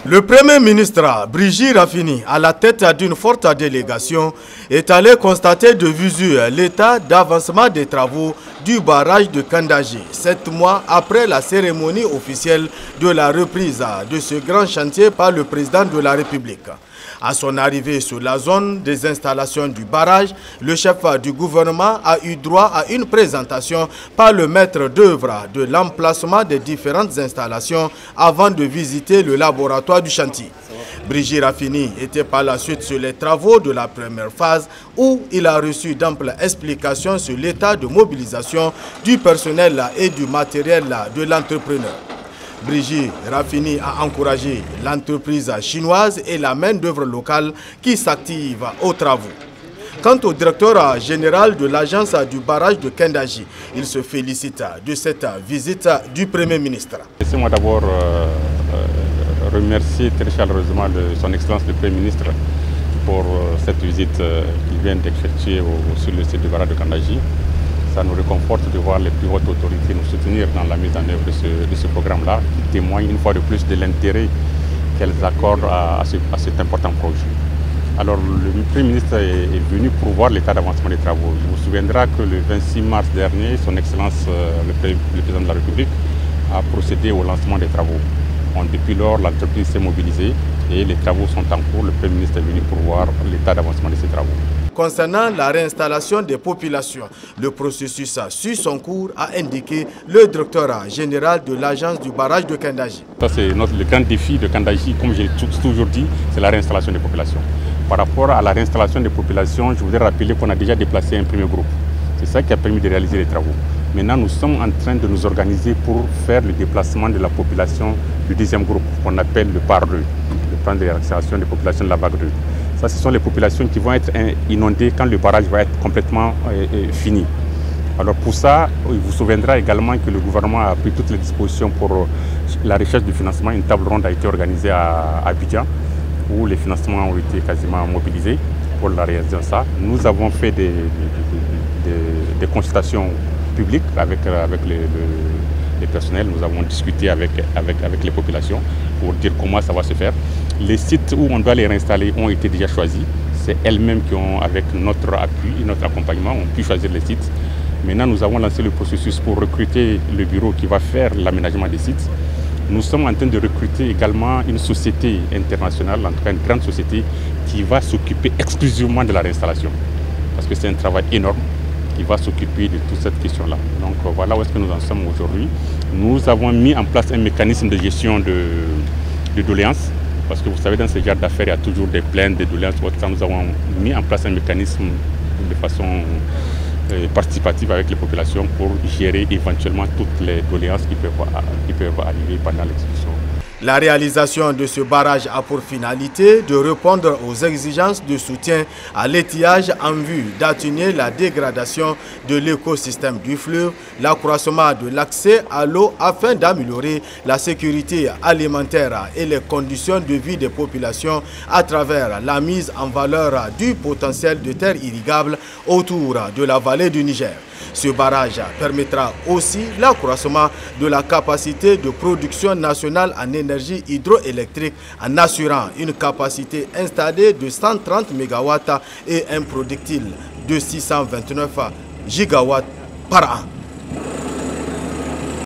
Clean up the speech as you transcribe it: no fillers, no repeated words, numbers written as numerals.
Le Premier ministre Brigitte Raffini, à la tête d'une forte délégation, est allé constater de visu l'état d'avancement des travaux du barrage de Kandaji, 7 mois après la cérémonie officielle de la reprise de ce grand chantier par le président de la République. À son arrivée sur la zone des installations du barrage, le chef du gouvernement a eu droit à une présentation par le maître d'œuvre de l'emplacement des différentes installations avant de visiter le laboratoire du chantier. Brigitte Raffini était par la suite sur les travaux de la première phase où il a reçu d'amples explications sur l'état de mobilisation du personnel et du matériel de l'entrepreneur. Brigitte Raffini a encouragé l'entreprise chinoise et la main-d'œuvre locale qui s'active aux travaux. Quant au directeur général de l'agence du barrage de Kandaji, il se félicite de cette visite du Premier ministre. Laissez-moi d'abord remercier très chaleureusement son Excellence le Premier ministre pour cette visite qu'il vient d'effectuer sur le site du barrage de Kandaji. Ça nous réconforte de voir les plus hautes autorités nous soutenir dans la mise en œuvre de ce programme-là, qui témoigne une fois de plus de l'intérêt qu'elles accordent à cet important projet. Alors le Premier ministre est venu pour voir l'état d'avancement des travaux. Il vous souviendra que le 26 mars dernier, son Excellence le Président de la République a procédé au lancement des travaux. Depuis lors, l'entreprise s'est mobilisée et les travaux sont en cours. Le Premier ministre est venu pour voir l'état d'avancement de ces travaux. Concernant la réinstallation des populations, le processus suit son cours, a indiqué le directeur général de l'agence du barrage de Kandaji. Ça, c'est le grand défi de Kandaji, comme j'ai toujours dit, c'est la réinstallation des populations. Par rapport à la réinstallation des populations, je voudrais rappeler qu'on a déjà déplacé un premier groupe. C'est ça qui a permis de réaliser les travaux. Maintenant, nous sommes en train de nous organiser pour faire le déplacement de la population du deuxième groupe, qu'on appelle le PAR 2, le plan de réinstallation des populations de la vague 2. Ça, ce sont les populations qui vont être inondées quand le barrage va être complètement fini. Alors pour ça, il vous souviendra également que le gouvernement a pris toutes les dispositions pour la recherche du financement. Une table ronde a été organisée à Abidjan, où les financements ont été quasiment mobilisés pour la réalisation de ça. Nous avons fait des consultations publiques avec les personnels. Nous avons discuté avec les populations pour dire comment ça va se faire. Les sites où on doit les réinstaller ont été déjà choisis. C'est elles-mêmes qui ont, avec notre appui et notre accompagnement, ont pu choisir les sites. Maintenant, nous avons lancé le processus pour recruter le bureau qui va faire l'aménagement des sites. Nous sommes en train de recruter également une société internationale, en tout cas une grande société, qui va s'occuper exclusivement de la réinstallation. Parce que c'est un travail énorme qui va s'occuper de toute cette question-là. Donc voilà où est-ce que nous en sommes aujourd'hui. Nous avons mis en place un mécanisme de gestion de doléances. Parce que vous savez, dans ce genre d'affaires, il y a toujours des plaintes, des doléances. Nous avons mis en place un mécanisme de façon participative avec les populations pour gérer éventuellement toutes les doléances qui peuvent arriver pendant l'exécution. La réalisation de ce barrage a pour finalité de répondre aux exigences de soutien à l'étiage en vue d'atténuer la dégradation de l'écosystème du fleuve, l'accroissement de l'accès à l'eau afin d'améliorer la sécurité alimentaire et les conditions de vie des populations à travers la mise en valeur du potentiel de terres irrigables autour de la vallée du Niger. Ce barrage permettra aussi l'accroissement de la capacité de production nationale en énergie hydroélectrique en assurant une capacité installée de 130 MW et un productible de 629 GW par an.